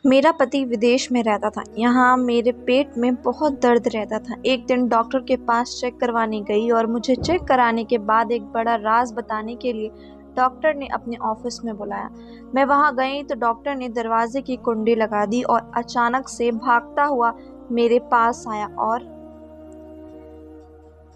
मेरा पति विदेश में रहता था। यहाँ मेरे पेट में बहुत दर्द रहता था। एक दिन डॉक्टर के पास चेक करवाने गई और मुझे चेक कराने के बाद एक बड़ा राज बताने के लिए डॉक्टर ने अपने ऑफिस में बुलाया। मैं वहाँ गई तो डॉक्टर ने दरवाजे की कुंडी लगा दी और अचानक से भागता हुआ मेरे पास आया और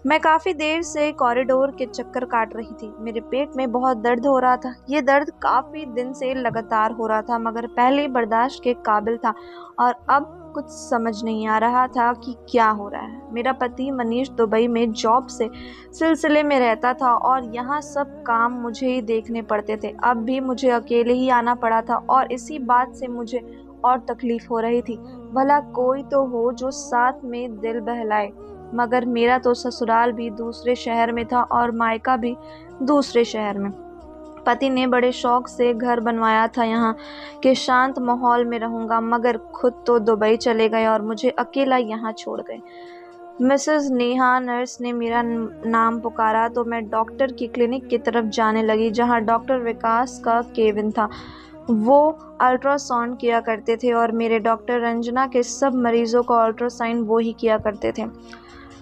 मैं काफ़ी देर से कॉरिडोर के चक्कर काट रही थी। मेरे पेट में बहुत दर्द हो रहा था। ये दर्द काफ़ी दिन से लगातार हो रहा था, मगर पहले बर्दाश्त के काबिल था और अब कुछ समझ नहीं आ रहा था कि क्या हो रहा है। मेरा पति मनीष दुबई में जॉब से सिलसिले में रहता था और यहाँ सब काम मुझे ही देखने पड़ते थे। अब भी मुझे अकेले ही आना पड़ा था और इसी बात से मुझे और तकलीफ हो रही थी। भला कोई तो हो जो साथ में दिल बहलाए, मगर मेरा तो ससुराल भी दूसरे शहर में था और मायका भी दूसरे शहर में। पति ने बड़े शौक से घर बनवाया था, यहाँ के शांत माहौल में रहूंगा, मगर खुद तो दुबई चले गए और मुझे अकेला यहाँ छोड़ गए। मिसेस नेहा नर्स ने मेरा नाम पुकारा तो मैं डॉक्टर की क्लिनिक की तरफ जाने लगी, जहाँ डॉक्टर विकास का केबिन था। वो अल्ट्रासाउंड किया करते थे और मेरे डॉक्टर रंजना के सब मरीजों का अल्ट्रासाउंड वो ही किया करते थे।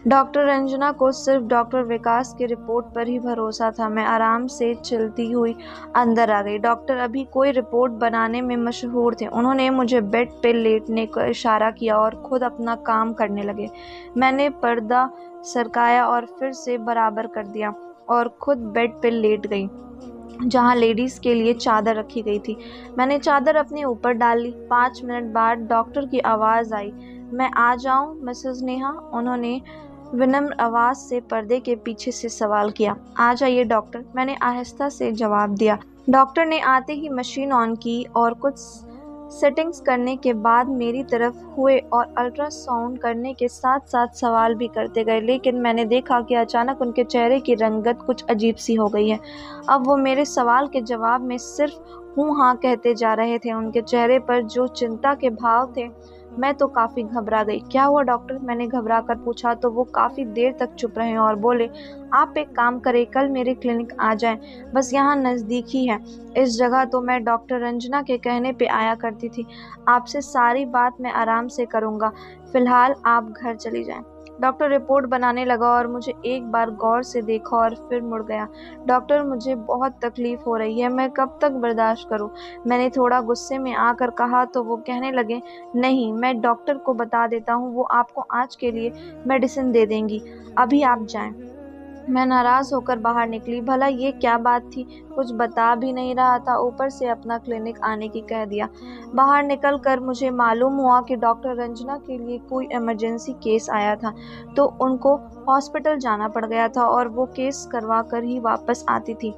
डॉक्टर रंजना को सिर्फ डॉक्टर विकास की रिपोर्ट पर ही भरोसा था। मैं आराम से चलती हुई अंदर आ गई। डॉक्टर अभी कोई रिपोर्ट बनाने में मशहूर थे। उन्होंने मुझे बेड पे लेटने का इशारा किया और खुद अपना काम करने लगे। मैंने पर्दा सरकाया और फिर से बराबर कर दिया और खुद बेड पे लेट गई, जहाँ लेडीज़ के लिए चादर रखी गई थी। मैंने चादर अपने ऊपर डाल ली। 5 मिनट बाद डॉक्टर की आवाज़ आई, मैं आ जाऊं मिसेस नेहा? उन्होंने विनम्र आवाज़ से पर्दे के पीछे से सवाल किया। आ जाइए डॉक्टर, मैंने आहिस्ता से जवाब दिया। डॉक्टर ने आते ही मशीन ऑन की और कुछ सेटिंग्स करने के बाद मेरी तरफ हुए और अल्ट्रासाउंड करने के साथ साथ सवाल भी करते गए, लेकिन मैंने देखा कि अचानक उनके चेहरे की रंगत कुछ अजीब सी हो गई है। अब वो मेरे सवाल के जवाब में सिर्फ हूँ हाँ कहते जा रहे थे। उनके चेहरे पर जो चिंता के भाव थे, मैं तो काफ़ी घबरा गई। क्या हुआ डॉक्टर? मैंने घबरा कर पूछा तो वो काफ़ी देर तक चुप रहे और बोले, आप एक काम करें, कल मेरे क्लिनिक आ जाएं, बस यहाँ नज़दीक ही है। इस जगह तो मैं डॉक्टर रंजना के कहने पे आया करती थी। आपसे सारी बात मैं आराम से करूँगा, फ़िलहाल आप घर चली जाएं। डॉक्टर रिपोर्ट बनाने लगा और मुझे एक बार गौर से देखा और फिर मुड़ गया। डॉक्टर, मुझे बहुत तकलीफ़ हो रही है, मैं कब तक बर्दाश्त करूं? मैंने थोड़ा गुस्से में आकर कहा तो वो कहने लगे, नहीं, मैं डॉक्टर को बता देता हूँ, वो आपको आज के लिए मेडिसिन दे देंगी, अभी आप जाएं। मैं नाराज़ होकर बाहर निकली। भला ये क्या बात थी? कुछ बता भी नहीं रहा था, ऊपर से अपना क्लिनिक आने की कह दिया। बाहर निकल कर मुझे मालूम हुआ कि डॉक्टर रंजना के लिए कोई इमरजेंसी केस आया था, तो उनको हॉस्पिटल जाना पड़ गया था और वो केस करवा कर ही वापस आती थी।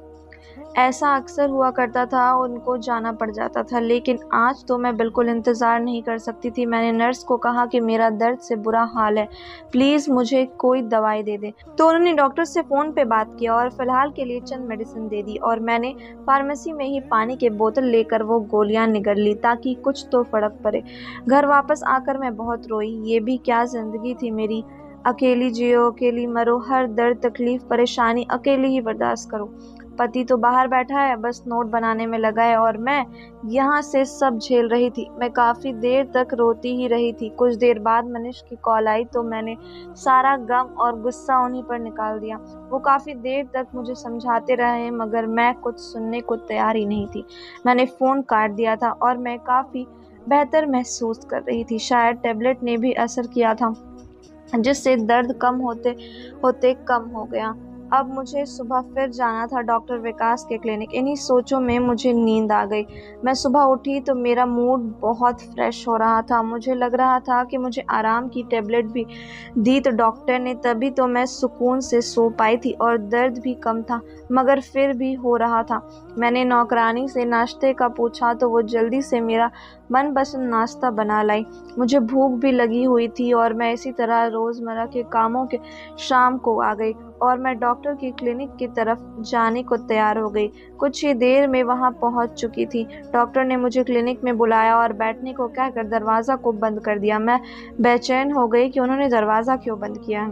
ऐसा अक्सर हुआ करता था, उनको जाना पड़ जाता था, लेकिन आज तो मैं बिल्कुल इंतज़ार नहीं कर सकती थी। मैंने नर्स को कहा कि मेरा दर्द से बुरा हाल है, प्लीज़ मुझे कोई दवाई दे दे। तो उन्होंने डॉक्टर से फ़ोन पे बात किया और फ़िलहाल के लिए चंद मेडिसिन दे दी और मैंने फार्मेसी में ही पानी की बोतल लेकर वो गोलियां निगल ली ताकि कुछ तो फ़र्क पड़े। घर वापस आकर मैं बहुत रोई। ये भी क्या ज़िंदगी थी मेरी, अकेली जियो अकेली मरो, हर दर्द तकलीफ़ परेशानी अकेले ही बर्दाश्त करो। पति तो बाहर बैठा है, बस नोट बनाने में लगा है और मैं यहाँ से सब झेल रही थी। मैं काफ़ी देर तक रोती ही रही थी। कुछ देर बाद मनीष की कॉल आई तो मैंने सारा गम और गुस्सा उन्हीं पर निकाल दिया। वो काफ़ी देर तक मुझे समझाते रहे, मगर मैं कुछ सुनने को तैयार ही नहीं थी। मैंने फ़ोन काट दिया था और मैं काफ़ी बेहतर महसूस कर रही थी। शायद टैबलेट ने भी असर किया था, जिससे दर्द कम होते होते कम हो गया। अब मुझे सुबह फिर जाना था डॉक्टर विकास के क्लिनिक। इन्हीं सोचों में मुझे नींद आ गई। मैं सुबह उठी तो मेरा मूड बहुत फ्रेश हो रहा था। मुझे लग रहा था कि मुझे आराम की टेबलेट भी दी तो डॉक्टर ने, तभी तो मैं सुकून से सो पाई थी और दर्द भी कम था, मगर फिर भी हो रहा था। मैंने नौकरानी से नाश्ते का पूछा तो वो जल्दी से मेरा मनपसंद नाश्ता बना लाई। मुझे भूख भी लगी हुई थी और मैं इसी तरह रोज़मर्रा के कामों के शाम को आ गई और मैं डॉक्टर की क्लिनिक की तरफ जाने को तैयार हो गई। कुछ ही देर में वहां पहुंच चुकी थी। डॉक्टर ने मुझे क्लिनिक में बुलाया और बैठने को कहकर दरवाज़ा को बंद कर दिया। मैं बेचैन हो गई कि उन्होंने दरवाज़ा क्यों बंद किया है,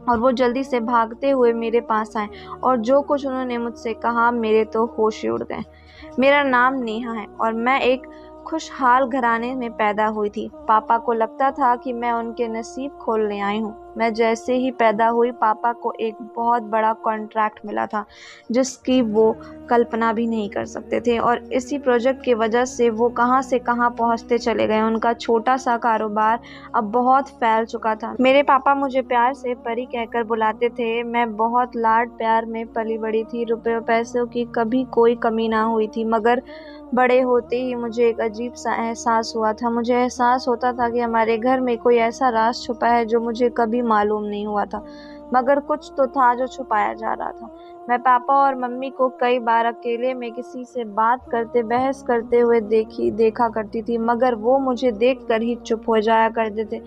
और वो जल्दी से भागते हुए मेरे पास आए और जो कुछ उन्होंने मुझसे कहा, मेरे तो होश ही उड़ गए। मेरा नाम नेहा है और मैं एक खुशहाल घराने में पैदा हुई थी। पापा को लगता था कि मैं उनके नसीब खोलने आई हूँ। मैं जैसे ही पैदा हुई पापा को एक बहुत बड़ा कॉन्ट्रैक्ट मिला था जिसकी वो कल्पना भी नहीं कर सकते थे, और इसी प्रोजेक्ट की वजह से वो कहाँ से कहाँ पहुँचते चले गए। उनका छोटा सा कारोबार अब बहुत फैल चुका था। मेरे पापा मुझे प्यार से परी कहकर बुलाते थे। मैं बहुत लाड प्यार में पली बड़ी थी। रुपये पैसों की कभी कोई कमी ना हुई थी, मगर बड़े होते ही मुझे एक अजीब सा एहसास हुआ था। मुझे एहसास होता था कि हमारे घर में कोई ऐसा राज छुपा है जो मुझे कभी मालूम नहीं हुआ था, मगर कुछ तो था जो छुपाया जा रहा था। मैं पापा और मम्मी को कई बार अकेले में किसी से बात करते बहस करते हुए देखा करती थी, मगर वो मुझे देखकर ही चुप हो जाया करते थे।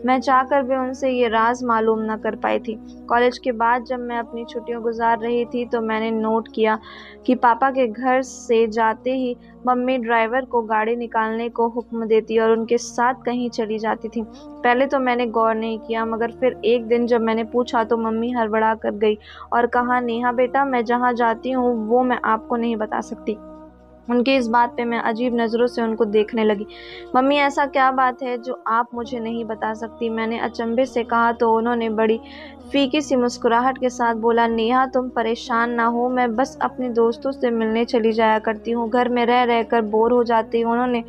मैं चाहकर भी उनसे ये राज मालूम न कर पाई थी। कॉलेज के बाद जब मैं अपनी छुट्टियां गुजार रही थी तो मैंने नोट किया कि पापा के घर से जाते ही मम्मी ड्राइवर को गाड़ी निकालने को हुक्म देती और उनके साथ कहीं चली जाती थी। पहले तो मैंने गौर नहीं किया, मगर फिर एक दिन जब मैंने पूछा तो मम्मी हड़बड़ा कर गई और कहा, नेहा बेटा, मैं जहाँ जाती हूँ वो मैं आपको नहीं बता सकती। उनकी इस बात पे मैं अजीब नज़रों से उनको देखने लगी। मम्मी, ऐसा क्या बात है जो आप मुझे नहीं बता सकती? मैंने अचंभे से कहा तो उन्होंने बड़ी फीकी सी मुस्कुराहट के साथ बोला, नेहा तुम परेशान ना हो, मैं बस अपने दोस्तों से मिलने चली जाया करती हूँ, घर में रह रह कर बोर हो जाती हूँ। उन्होंने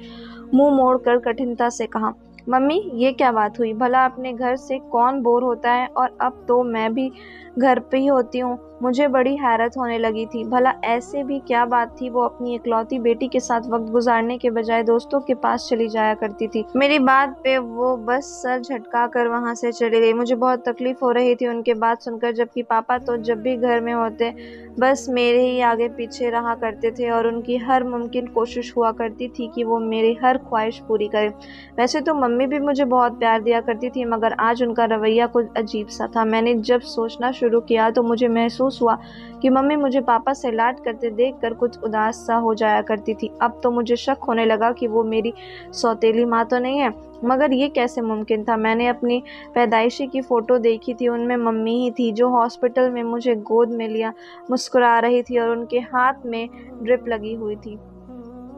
मुंह मोड़कर कठिनता से कहा, मम्मी ये क्या बात हुई? भला अपने घर से कौन बोर होता है? और अब तो मैं भी घर पे ही होती हूँ। मुझे बड़ी हैरत होने लगी थी। भला ऐसे भी क्या बात थी वो अपनी इकलौती बेटी के साथ वक्त गुजारने के बजाय दोस्तों के पास चली जाया करती थी। मेरी बात पे वो बस सर झटका कर वहां से चली गई। मुझे बहुत तकलीफ हो रही थी उनके बात सुनकर, जबकि पापा तो जब भी घर में होते बस मेरे ही आगे पीछे रहा करते थे और उनकी हर मुमकिन कोशिश हुआ करती थी कि वो मेरी हर ख्वाहिश पूरी करे। वैसे तो मम्मी भी मुझे बहुत प्यार दिया करती थी, मगर आज उनका रवैया कुछ अजीब सा था। मैंने जब सोचना शुरू किया तो मुझे महसूस हुआ कि मम्मी मुझे पापा से लाड करते देखकर कुछ उदास सा हो जाया करती थी। अब तो मुझे शक होने लगा कि वो मेरी सौतेली माँ तो नहीं है, मगर ये कैसे मुमकिन था? मैंने अपनी पैदाइशी की फ़ोटो देखी थी, उनमें मम्मी ही थी जो हॉस्पिटल में मुझे गोद में लिया मुस्कुरा रही थी और उनके हाथ में ड्रिप लगी हुई थी।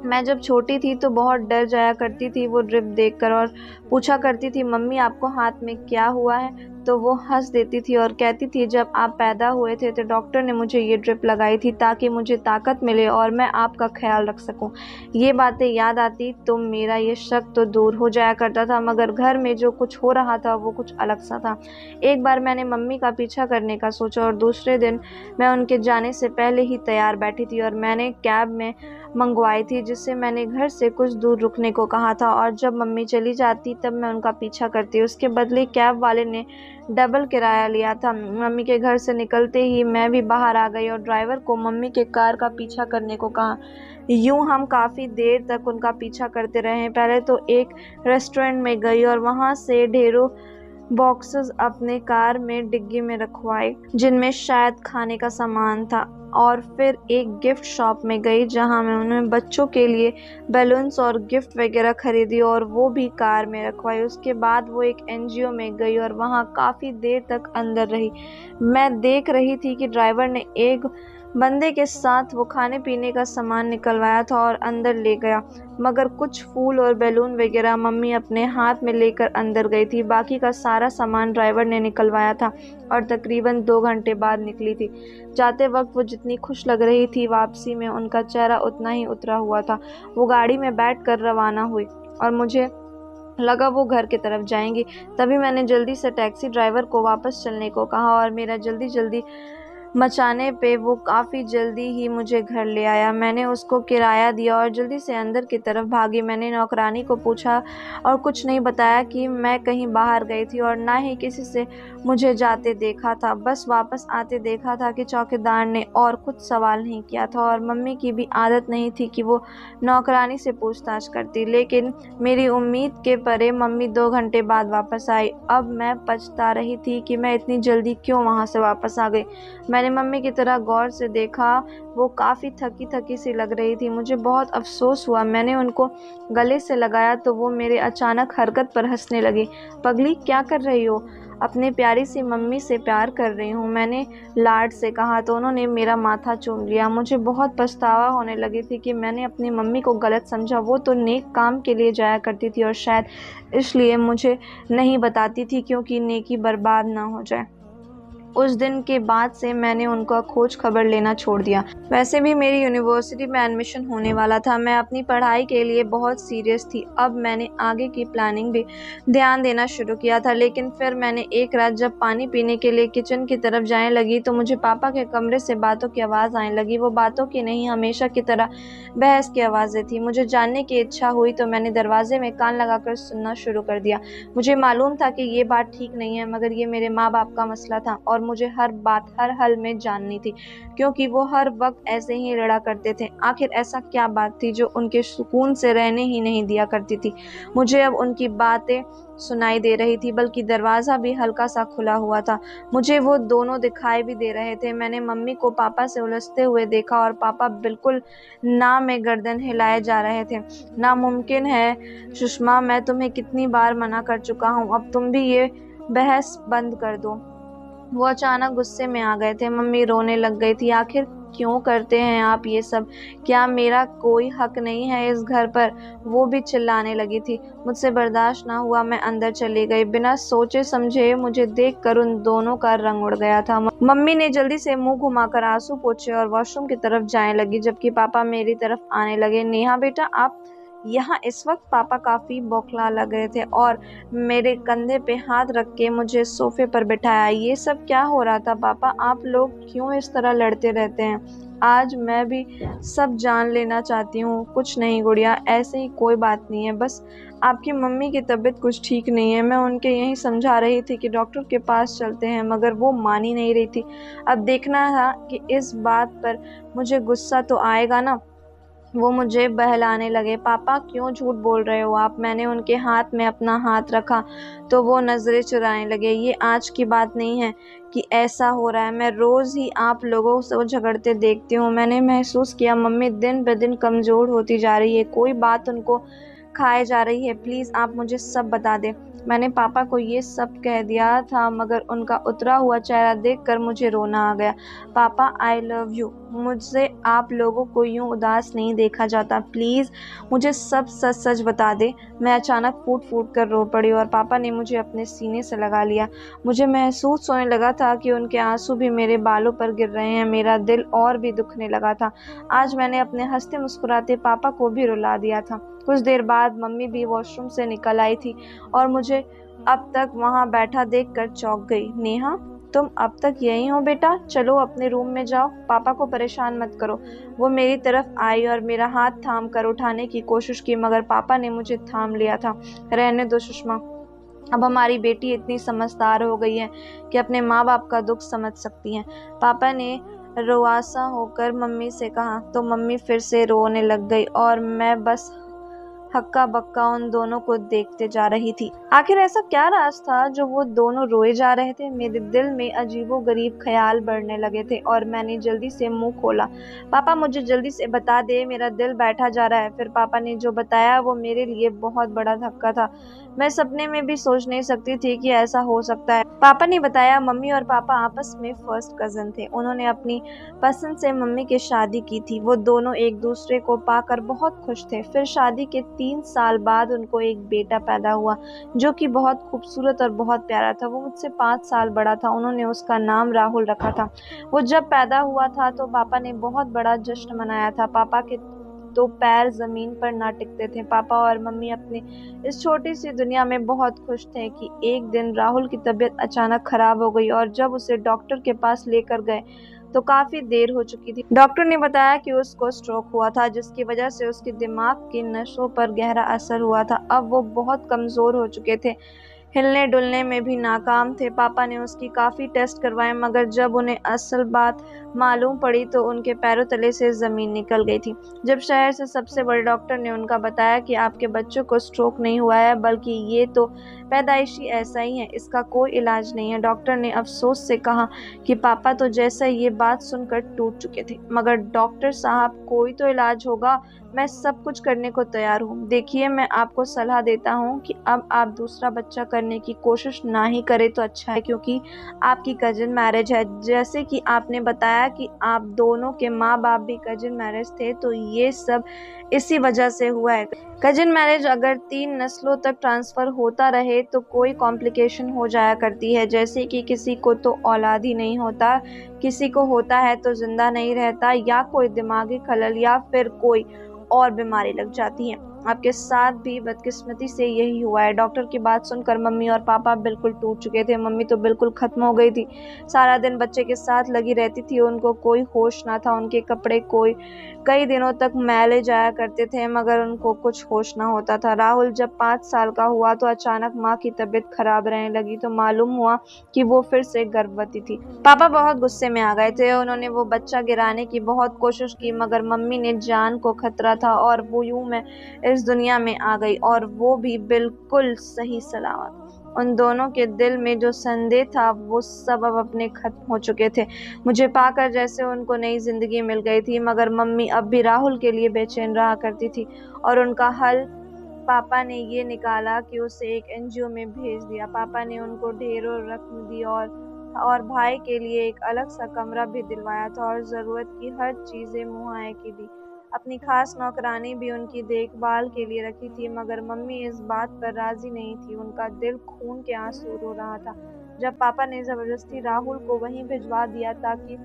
मैं जब छोटी थी तो बहुत डर जाया करती थी वो ड्रिप देखकर, और पूछा करती थी, मम्मी आपको हाथ में क्या हुआ है? तो वो हंस देती थी और कहती थी, जब आप पैदा हुए थे तो डॉक्टर ने मुझे ये ड्रिप लगाई थी ताकि मुझे ताकत मिले और मैं आपका ख्याल रख सकूं। ये बातें याद आती तो मेरा ये शक तो दूर हो जाया करता था, मगर घर में जो कुछ हो रहा था वो कुछ अलग सा था। एक बार मैंने मम्मी का पीछा करने का सोचा और दूसरे दिन मैं उनके जाने से पहले ही तैयार बैठी थी और मैंने कैब में मंगवाई थी जिससे मैंने घर से कुछ दूर रुकने को कहा था, और जब मम्मी चली जाती तब मैं उनका पीछा करती। उसके बदले कैब वाले ने डबल किराया लिया था। मम्मी के घर से निकलते ही मैं भी बाहर आ गई और ड्राइवर को मम्मी के कार का पीछा करने को कहा। यूं हम काफ़ी देर तक उनका पीछा करते रहे। पहले तो एक रेस्टोरेंट में गई और वहां से ढेरों बॉक्सेस अपने कार में डिग्गी में रखवाए जिनमें शायद खाने का सामान था, और फिर एक गिफ्ट शॉप में गई जहां मैं उन्हें बच्चों के लिए बैलून्स और गिफ्ट वगैरह खरीदी और वो भी कार में रखवाई। उसके बाद वो एक एनजीओ में गई और वहां काफ़ी देर तक अंदर रही। मैं देख रही थी कि ड्राइवर ने एक बंदे के साथ वो खाने पीने का सामान निकलवाया था और अंदर ले गया, मगर कुछ फूल और बैलून वगैरह मम्मी अपने हाथ में लेकर अंदर गई थी। बाकी का सारा सामान ड्राइवर ने निकलवाया था और तकरीबन 2 घंटे बाद निकली थी। जाते वक्त वो जितनी खुश लग रही थी, वापसी में उनका चेहरा उतना ही उतरा हुआ था। वो गाड़ी में बैठकर रवाना हुई और मुझे लगा वो घर की तरफ जाएंगी। तभी मैंने जल्दी से टैक्सी ड्राइवर को वापस चलने को कहा और मेरा जल्दी मचाने पे वो काफ़ी जल्दी ही मुझे घर ले आया। मैंने उसको किराया दिया और जल्दी से अंदर की तरफ भागी। मैंने नौकरानी को पूछा और कुछ नहीं बताया कि मैं कहीं बाहर गई थी और ना ही किसी से मुझे जाते देखा था। बस वापस आते देखा था कि चौकीदार ने, और कुछ सवाल नहीं किया था। और मम्मी की भी आदत नहीं थी कि वो नौकरानी से पूछताछ करती, लेकिन मेरी उम्मीद के परे मम्मी 2 घंटे बाद वापस आई। अब मैं पछता रही थी कि मैं इतनी जल्दी क्यों वहाँ से वापस आ गई। मैंने मम्मी की तरह गौर से देखा, वो काफ़ी थकी थकी सी लग रही थी। मुझे बहुत अफसोस हुआ। मैंने उनको गले से लगाया तो वो मेरे अचानक हरकत पर हंसने लगी। पगली, क्या कर रही हो? अपनी प्यारी सी मम्मी से प्यार कर रही हूँ, मैंने लाड से कहा तो उन्होंने मेरा माथा चूम लिया। मुझे बहुत पछतावा होने लगी थी कि मैंने अपनी मम्मी को गलत समझा। वो तो नेक काम के लिए जाया करती थी और शायद इसलिए मुझे नहीं बताती थी क्योंकि नेकी बर्बाद ना हो जाए। उस दिन के बाद से मैंने उनका खोज खबर लेना छोड़ दिया। वैसे भी मेरी यूनिवर्सिटी में एडमिशन होने वाला था। मैं अपनी पढ़ाई के लिए बहुत सीरियस थी। अब मैंने आगे की प्लानिंग भी ध्यान देना शुरू किया था। लेकिन फिर मैंने एक रात जब पानी पीने के लिए किचन की तरफ जाने लगी तो मुझे पापा के कमरे से बातों की आवाज़ आने लगी। वो बातों की नहीं, हमेशा की तरह बहस की आवाज़ें थी। मुझे जानने की इच्छा हुई तो मैंने दरवाजे में कान लगाकर सुनना शुरू कर दिया। मुझे मालूम था कि ये बात ठीक नहीं है, मगर ये मेरे माँ बाप का मसला था और मुझे हर बात हर हाल में जाननी थी, क्योंकि वो हर वक्त ऐसे ही लड़ा करते थे। आखिर ऐसा क्या बात थी जो उनके सुकून से रहने ही नहीं दिया करती थी। मुझे अब उनकी बातें सुनाई दे रही थी, बल्कि दरवाज़ा भी हल्का सा खुला हुआ था। मुझे वो दोनों दिखाई भी दे रहे थे। मैंने मम्मी को पापा से उलझते हुए देखा और पापा बिल्कुल ना में गर्दन हिलाए जा रहे थे। नामुमकिन है सुषमा, मैं तुम्हें कितनी बार मना कर चुका हूँ, अब तुम भी ये बहस बंद कर दो। वो अचानक गुस्से में आ गए थे। मम्मी रोने लग गई थी। आखिर क्यों करते हैं आप ये सब? क्या मेरा कोई हक नहीं है इस घर पर? वो भी चिल्लाने लगी थी। मुझसे बर्दाश्त ना हुआ, मैं अंदर चली गई। बिना सोचे समझे मुझे देखकर उन दोनों का रंग उड़ गया था। मम्मी ने जल्दी से मुंह घुमाकर आंसू पोंछे और वॉशरूम की तरफ जाने लगी, जबकि पापा मेरी तरफ आने लगे। नेहा बेटा, आप यहाँ इस वक्त? पापा काफ़ी बौखला लग रहे थे और मेरे कंधे पे हाथ रख के मुझे सोफे पर बिठाया। ये सब क्या हो रहा था पापा? आप लोग क्यों इस तरह लड़ते रहते हैं? आज मैं भी सब जान लेना चाहती हूँ। कुछ नहीं गुड़िया, ऐसे ही कोई बात नहीं है, बस आपकी मम्मी की तबीयत कुछ ठीक नहीं है। मैं उनके यही समझा रही थी कि डॉक्टर के पास चलते हैं, मगर वो मान ही नहीं रही थी। अब देखना था कि इस बात पर मुझे गुस्सा तो आएगा ना। वो मुझे बहलाने लगे। पापा क्यों झूठ बोल रहे हो आप? मैंने उनके हाथ में अपना हाथ रखा तो वो नज़रें चुराने लगे। ये आज की बात नहीं है कि ऐसा हो रहा है, मैं रोज़ ही आप लोगों से झगड़ते देखती हूँ। मैंने महसूस किया मम्मी दिन ब दिन कमज़ोर होती जा रही है, कोई बात उनको खाए जा रही है। प्लीज़ आप मुझे सब बता दें। मैंने पापा को ये सब कह दिया था, मगर उनका उतरा हुआ चेहरा देखकर मुझे रोना आ गया। पापा आई लव यू, मुझसे आप लोगों को यूँ उदास नहीं देखा जाता। प्लीज़ मुझे सब सच सच बता दे। मैं अचानक फूट फूट कर रो पड़ी और पापा ने मुझे अपने सीने से लगा लिया। मुझे महसूस होने लगा था कि उनके आंसू भी मेरे बालों पर गिर रहे हैं। मेरा दिल और भी दुखने लगा था। आज मैंने अपने हंसते मुस्कुराते पापा को भी रुला दिया था। कुछ देर बाद मम्मी भी वॉशरूम से निकल आई थी और मुझे अब तक वहाँ बैठा देखकर चौंक गई। नेहा, तुम अब तक यहीं हो बेटा? चलो अपने रूम में जाओ, पापा को परेशान मत करो। वो मेरी तरफ आई और मेरा हाथ थाम कर उठाने की कोशिश की, मगर पापा ने मुझे थाम लिया था। रहने दो सुषमा, अब हमारी बेटी इतनी समझदार हो गई है कि अपने माँ बाप का दुख समझ सकती है। पापा ने रुआसा होकर मम्मी से कहा तो मम्मी फिर से रोने लग गई और मैं बस हक्का बक्का उन दोनों को देखते जा रही थी। आखिर ऐसा क्या राज था जो वो दोनों रोए जा रहे थे? मेरे दिल में अजीबोगरीब ख्याल बढ़ने लगे थे और मैंने जल्दी से मुंह खोला। पापा मुझे जल्दी से बता दे, मेरा दिल बैठा जा रहा है। फिर पापा ने जो बताया वो मेरे लिए बहुत बड़ा धक्का था। मैं सपने में भी सोच नहीं सकती थी कि ऐसा हो सकता है। पापा ने बताया मम्मी और पापा आपस में फर्स्ट कज़न थे। उन्होंने अपनी पसंद से मम्मी की शादी की थी। वो दोनों एक दूसरे को पाकर बहुत खुश थे। फिर शादी के 3 साल बाद उनको एक बेटा पैदा हुआ जो कि बहुत खूबसूरत और बहुत प्यारा था। वो मुझसे 5 साल बड़ा था। उन्होंने उसका नाम राहुल रखा था। वो जब पैदा हुआ था तो पापा ने बहुत बड़ा जश्न मनाया था। पापा के तो पैर ज़मीन पर ना टिकते थे। पापा और मम्मी अपनी इस छोटी सी दुनिया में बहुत खुश थे कि एक दिन राहुल की तबीयत अचानक ख़राब हो गई और जब उसे डॉक्टर के पास लेकर गए तो काफ़ी देर हो चुकी थी। डॉक्टर ने बताया कि उसको स्ट्रोक हुआ था, जिसकी वजह से उसके दिमाग की नसों पर गहरा असर हुआ था। अब वो बहुत कमज़ोर हो चुके थे, हिलने डुलने में भी नाकाम थे। पापा ने उसकी काफ़ी टेस्ट करवाए, मगर जब उन्हें असल बात मालूम पड़ी तो उनके पैरों तले से ज़मीन निकल गई थी। जब शहर से सबसे बड़े डॉक्टर ने उनका बताया कि आपके बच्चों को स्ट्रोक नहीं हुआ है, बल्कि ये तो पैदाइशी ऐसा ही है, इसका कोई इलाज नहीं है। डॉक्टर ने अफसोस से कहा कि पापा तो जैसा ये बात सुनकर टूट चुके थे। मगर डॉक्टर साहब, कोई तो इलाज होगा, मैं सब कुछ करने को तैयार हूँ। देखिए, मैं आपको सलाह देता हूँ कि अब आप दूसरा बच्चा करने की कोशिश ना ही करें तो अच्छा है, क्योंकि आपकी कज़िन मैरिज है। जैसे कि आपने बताया कि आप दोनों के माँ-बाप भी कज़िन मैरिज थे, तो ये सब इसी वजह से हुआ है। कज़िन मैरिज अगर 3 नस्लों तक ट्रांसफ़र होता रहे तो कोई कॉम्प्लिकेशन हो जाया करती है, जैसे कि किसी को तो औलाद ही नहीं होता, किसी को होता है तो ज़िंदा नहीं रहता, या कोई दिमागी खलल, या फिर कोई और बीमारी लग जाती है। आपके साथ भी बदकिस्मती से यही हुआ है। डॉक्टर की बात सुनकर मम्मी और पापा बिल्कुल टूट चुके थे। मम्मी तो बिल्कुल खत्म हो गई थी। सारा दिन बच्चे के साथ लगी रहती थी, उनको कोई होश ना था। उनके कपड़े कई दिनों तक मैले जाया करते थे, मगर उनको कुछ होश ना होता था। राहुल जब 5 साल का हुआ तो अचानक माँ की तबीयत खराब रहने लगी, तो मालूम हुआ कि वो फिर से गर्भवती थी। पापा बहुत गुस्से में आ गए थे। उन्होंने वो बच्चा गिराने की बहुत कोशिश की, मगर मम्मी ने जान को खतरा था और वो यूं मैं इस दुनिया में आ गई, और वो भी बिल्कुल सही सलामत। उन दोनों के दिल में जो संदेह था वो सब अब अपने खत्म हो चुके थे। मुझे पाकर जैसे उनको नई जिंदगी मिल गई थी, मगर मम्मी अब भी राहुल के लिए बेचैन रहा करती थी, और उनका हल पापा ने ये निकाला कि उसे एक एनजीओ में भेज दिया। पापा ने उनको ढेरों रकम दी, और भाई के लिए एक अलग सा कमरा भी दिलवाया था, और ज़रूरत की हर चीज़ें मुहैया की दी। अपनी खास नौकरानी भी उनकी देखभाल के लिए रखी थी, मगर मम्मी इस बात पर राज़ी नहीं थी। उनका दिल खून के आंसू रो रहा था जब पापा ने ज़बरदस्ती राहुल को वहीं भिजवा दिया ताकि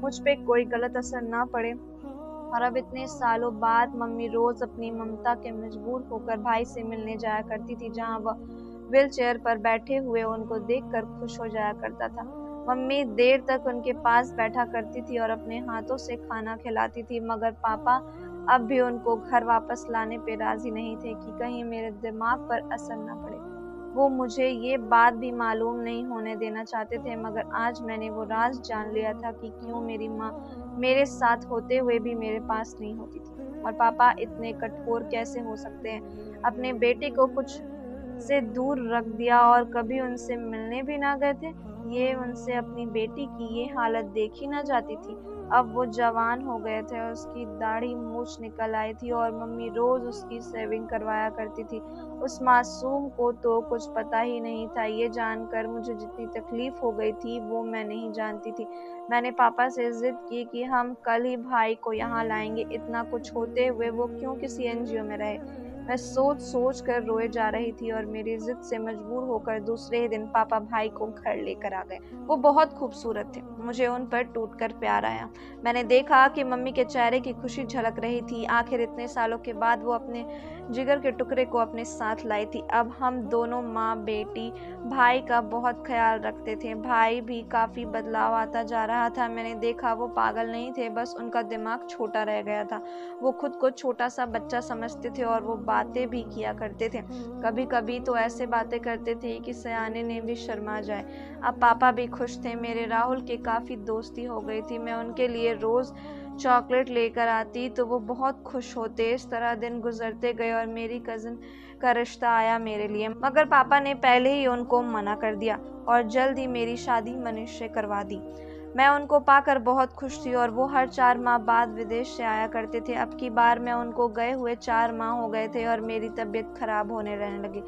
मुझ पे कोई गलत असर ना पड़े। और अब इतने सालों बाद मम्मी रोज अपनी ममता के मजबूर होकर भाई से मिलने जाया करती थी, जहां वह व्हील चेयर पर बैठे हुए उनको देखकर खुश हो जाया करता था। मम्मी देर तक उनके पास बैठा करती थी और अपने हाथों से खाना खिलाती थी, मगर पापा अब भी उनको घर वापस लाने पे राजी नहीं थे कि कहीं मेरे दिमाग पर असर न पड़े। वो मुझे ये बात भी मालूम नहीं होने देना चाहते थे, मगर आज मैंने वो राज जान लिया था कि क्यों मेरी माँ मेरे साथ होते हुए भी मेरे पास नहीं होती थी, और पापा इतने कठोर कैसे हो सकते हैं। अपने बेटे को कुछ से दूर रख दिया और कभी उनसे मिलने भी ना गए थे। ये उनसे अपनी बेटी की ये हालत देखी ना जाती थी। अब वो जवान हो गए थे, उसकी दाढ़ी मूछ निकल आई थी और मम्मी रोज उसकी शेविंग करवाया करती थी। उस मासूम को तो कुछ पता ही नहीं था। ये जानकर मुझे जितनी तकलीफ हो गई थी वो मैं नहीं जानती थी। मैंने पापा से जिद की कि हम कल ही भाई को यहाँ लाएंगे। इतना कुछ होते हुए वो क्यों किसी एनजीओ में रहे। मैं सोच सोच कर रोए जा रही थी, और मेरी जिद से मजबूर होकर दूसरे ही दिन पापा भाई को घर लेकर आ गए। वो बहुत खूबसूरत थे। मुझे उन पर टूटकर प्यार आया। मैंने देखा कि मम्मी के चेहरे की खुशी झलक रही थी। आखिर इतने सालों के बाद वो अपने जिगर के टुकड़े को अपने साथ लाई थी। अब हम दोनों माँ बेटी भाई का बहुत ख्याल रखते थे। भाई भी काफ़ी बदलाव आता जा रहा था। मैंने देखा वो पागल नहीं थे, बस उनका दिमाग छोटा रह गया था। वो खुद को छोटा सा बच्चा समझते थे और वो बातें भी किया करते थे। कभी कभी तो ऐसे बातें करते थे कि सयाने ने भी शर्मा जाए। अब पापा भी खुश थे। मेरे राहुल के काफ़ी दोस्ती हो गई थी। मैं उनके लिए रोज़ चॉकलेट लेकर आती तो वो बहुत खुश होते। इस तरह दिन गुजरते गए और मेरी कज़न का रिश्ता आया मेरे लिए, मगर पापा ने पहले ही उनको मना कर दिया और जल्द ही मेरी शादी मनीष से करवा दी। मैं उनको पाकर बहुत खुश थी, और वो हर 4 माह बाद विदेश से आया करते थे। अब की बार मैं उनको गए हुए 4 माह हो गए थे और मेरी तबीयत खराब होने रहने लगी।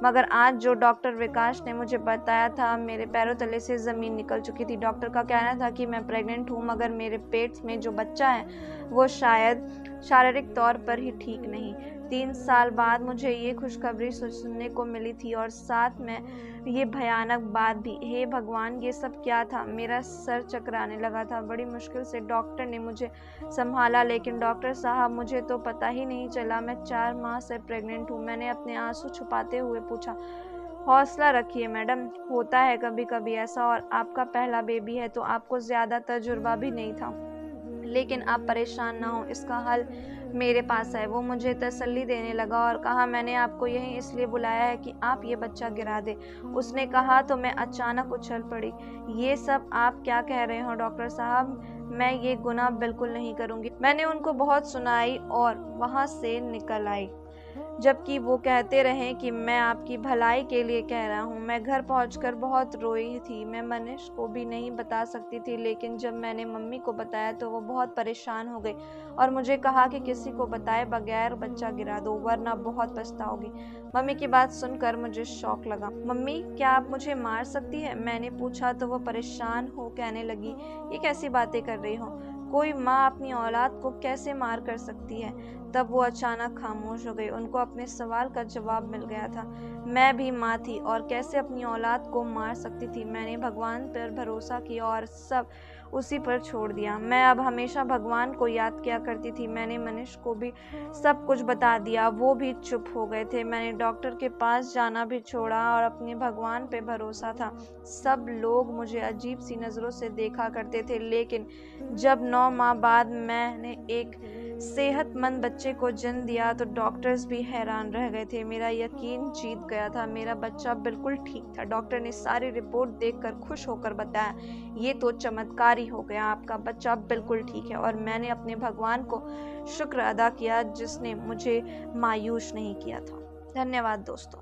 मगर आज जो डॉक्टर विकास ने मुझे बताया था, मेरे पैरों तले से ज़मीन निकल चुकी थी। डॉक्टर का कहना था कि मैं प्रेग्नेंट हूँ, मगर मेरे पेट में जो बच्चा है वो शायद शारीरिक तौर पर ही ठीक नहीं। 3 साल बाद मुझे ये खुशखबरी सुनने को मिली थी, और साथ में ये भयानक बात भी। हे भगवान, ये सब क्या था। मेरा सर चकराने लगा था। बड़ी मुश्किल से डॉक्टर ने मुझे संभाला, लेकिन डॉक्टर साहब, मुझे तो पता ही नहीं चला मैं 4 माह से प्रेग्नेंट हूँ। मैंने अपने आंसू छुपाते हुए पूछा। हौसला रखिए मैडम, होता है कभी कभी ऐसा, और आपका पहला बेबी है तो आपको ज़्यादा तजुर्बा भी नहीं था। लेकिन आप परेशान ना हो, इसका हल मेरे पास है। वो मुझे तसल्ली देने लगा और कहा, मैंने आपको यहीं इसलिए बुलाया है कि आप ये बच्चा गिरा दे। उसने कहा तो मैं अचानक उछल पड़ी। ये सब आप क्या कह रहे हो डॉक्टर साहब, मैं ये गुनाह बिल्कुल नहीं करूँगी। मैंने उनको बहुत सुनाई और वहाँ से निकल आई। जबकि वो कहते रहे कि मैं आपकी भलाई के लिए कह रहा हूँ। मैं घर पहुंचकर बहुत रोई थी। मैं मनीष को भी नहीं बता सकती थी, लेकिन जब मैंने मम्मी को बताया तो वो बहुत परेशान हो गई और मुझे कहा कि किसी को बताए बगैर बच्चा गिरा दो, वरना बहुत पछताओगी। मम्मी की बात सुनकर मुझे शौक लगा। मम्मी, क्या आप मुझे मार सकती है? मैंने पूछा तो वो परेशान हो कहने लगी, ये कैसी बातें कर रही हो? कोई माँ अपनी औलाद को कैसे मार कर सकती है? तब वो अचानक खामोश हो गई। उनको अपने सवाल का जवाब मिल गया था। मैं भी माँ थी और कैसे अपनी औलाद को मार सकती थी। मैंने भगवान पर भरोसा किया और सब उसी पर छोड़ दिया। मैं अब हमेशा भगवान को याद किया करती थी। मैंने मनीष को भी सब कुछ बता दिया। वो भी चुप हो गए थे। मैंने डॉक्टर के पास जाना भी छोड़ा और अपने भगवान पे भरोसा था। सब लोग मुझे अजीब सी नज़रों से देखा करते थे, लेकिन जब 9 माह बाद मैंने एक सेहतमंद बच्चे को जन्म दिया तो डॉक्टर्स भी हैरान रह गए थे। मेरा यकीन जीत गया था। मेरा बच्चा बिल्कुल ठीक था। डॉक्टर ने सारी रिपोर्ट देखकर खुश होकर बताया, ये तो चमत्कार ही हो गया, आपका बच्चा बिल्कुल ठीक है। और मैंने अपने भगवान को शुक्र अदा किया जिसने मुझे मायूस नहीं किया था। धन्यवाद दोस्तों।